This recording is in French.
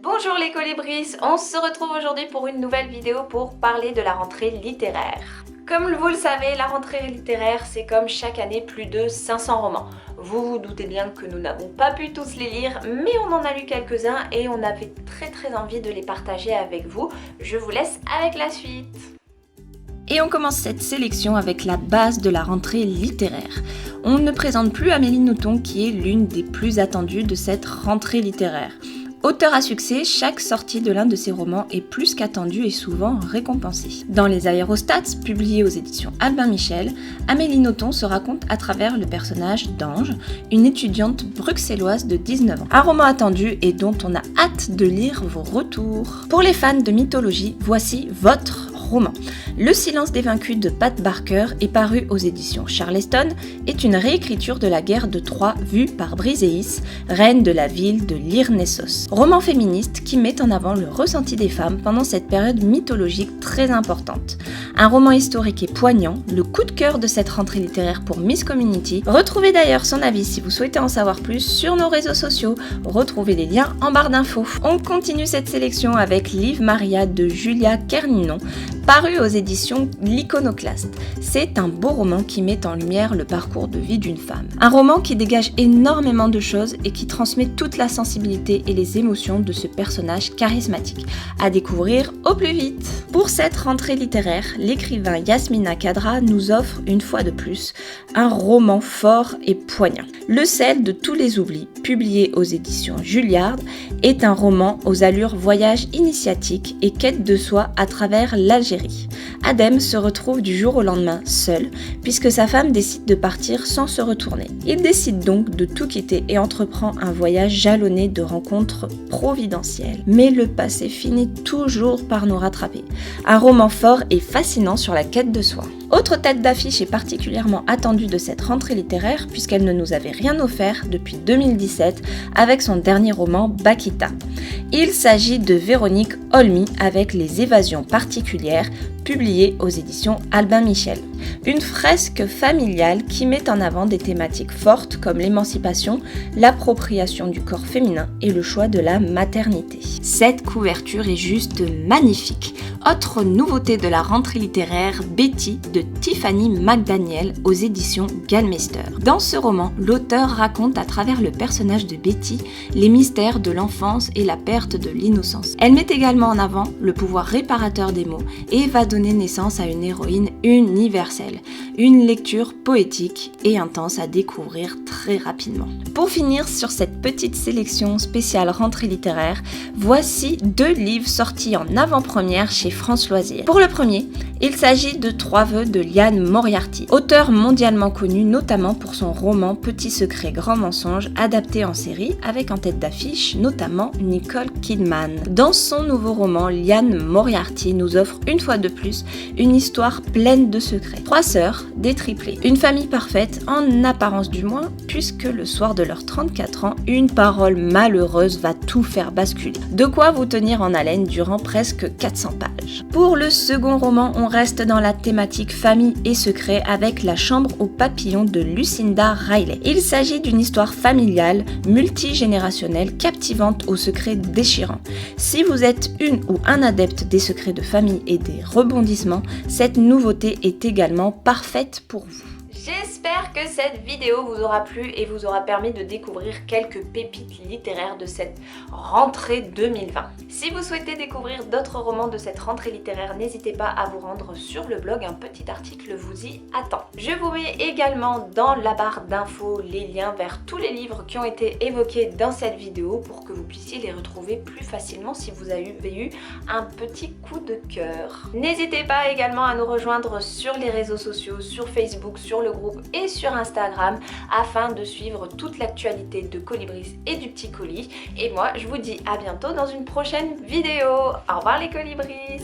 Bonjour les colibris, on se retrouve aujourd'hui pour une nouvelle vidéo pour parler de la rentrée littéraire. Comme vous le savez, la rentrée littéraire, c'est comme chaque année plus de 500 romans. Vous vous doutez bien que nous n'avons pas pu tous les lire, mais on en a lu quelques-uns et on avait très envie de les partager avec vous. Je vous laisse avec la suite. Et on commence cette sélection avec la base de la rentrée littéraire. On ne présente plus Amélie Nothomb qui est l'une des plus attendues de cette rentrée littéraire. Auteur à succès, chaque sortie de l'un de ses romans est plus qu'attendue et souvent récompensée. Dans Les Aérostats, publié aux éditions Albin Michel, Amélie Nothomb se raconte à travers le personnage d'Ange, une étudiante bruxelloise de 19 ans. Un roman attendu et dont on a hâte de lire vos retours. Pour les fans de mythologie, voici votre roman. Le silence des vaincus de Pat Barker est paru aux éditions Charleston, est une réécriture de la guerre de Troie vue par Briseis, reine de la ville de Lyrnessos. Roman féministe qui met en avant le ressenti des femmes pendant cette période mythologique très importante. Un roman historique et poignant, le coup de cœur de cette rentrée littéraire pour Miss Community. Retrouvez d'ailleurs son avis si vous souhaitez en savoir plus sur nos réseaux sociaux. Retrouvez les liens en barre d'infos. On continue cette sélection avec Liv Maria de Julia Kerninon, paru aux éditions L'Iconoclaste. C'est un beau roman qui met en lumière le parcours de vie d'une femme. Un roman qui dégage énormément de choses et qui transmet toute la sensibilité et les émotions de ce personnage charismatique. À découvrir au plus vite. Pour cette rentrée littéraire, l'écrivain Yasmina Khadra nous offre une fois de plus un roman fort et poignant. Le sel de tous les oublis, publié aux éditions Julliard, est un roman aux allures voyage initiatique et quête de soi à travers l'Algérie. Adem se retrouve du jour au lendemain seul, puisque sa femme décide de partir sans se retourner. Il décide donc de tout quitter et entreprend un voyage jalonné de rencontres providentielles. Mais le passé finit toujours par nous rattraper. Un roman fort et fascinant sur la quête de soi. Autre tête d'affiche et particulièrement attendue de cette rentrée littéraire, puisqu'elle ne nous avait rien offert depuis 2017 avec son dernier roman Bakita. Il s'agit de Véronique Olmy avec Les Évasions particulières, publié aux éditions Albin Michel. Une fresque familiale qui met en avant des thématiques fortes comme l'émancipation, l'appropriation du corps féminin et le choix de la maternité. Cette couverture est juste magnifique. Autre nouveauté de la rentrée littéraire, Betty de Tiffany McDaniel aux éditions Gallmeister. Dans ce roman, l'auteur raconte à travers le personnage de Betty les mystères de l'enfance et la perte de l'innocence. Elle met également en avant le pouvoir réparateur des mots et va donner naissance à une héroïne universelle. Une lecture poétique et intense à découvrir très rapidement. Pour finir sur cette petite sélection spéciale rentrée littéraire, voici 2 livres sortis en avant-première chez France Loisirs. Pour le premier, il s'agit de 3 vœux de Liane Moriarty, auteur mondialement connu notamment pour son roman Petit secret, grand mensonge, adapté en série avec en tête d'affiche notamment Nicole Kidman. Dans son nouveau roman, Liane Moriarty nous offre une fois de plus une histoire pleine de secrets. 3 sœurs, des triplés, une famille parfaite en apparence du moins, puisque le soir de leurs 34 ans, une parole malheureuse va tout faire basculer. De quoi vous tenir en haleine durant presque 400 pages. Pour le second roman, on reste dans la thématique famille et secret avec La chambre aux papillons de Lucinda Riley. Il s'agit d'une histoire familiale, multigénérationnelle, captivante aux secrets déchirants. Si vous êtes une ou un adepte des secrets de famille et des rebondissements, cette nouveauté est également parfaite pour vous. J'espère que cette vidéo vous aura plu et vous aura permis de découvrir quelques pépites littéraires de cette rentrée 2020. Si vous souhaitez découvrir d'autres romans de cette rentrée littéraire, n'hésitez pas à vous rendre sur le blog, un petit article vous y attend. Je vous mets également dans la barre d'infos les liens vers tous les livres qui ont été évoqués dans cette vidéo pour que vous puissiez les retrouver plus facilement si vous avez eu un petit coup de cœur. N'hésitez pas également à nous rejoindre sur les réseaux sociaux, sur Facebook, sur le groupe et sur Instagram afin de suivre toute l'actualité de Colibris et du Petit Colis. Et moi, je vous dis à bientôt dans une prochaine vidéo. Au revoir les Colibris!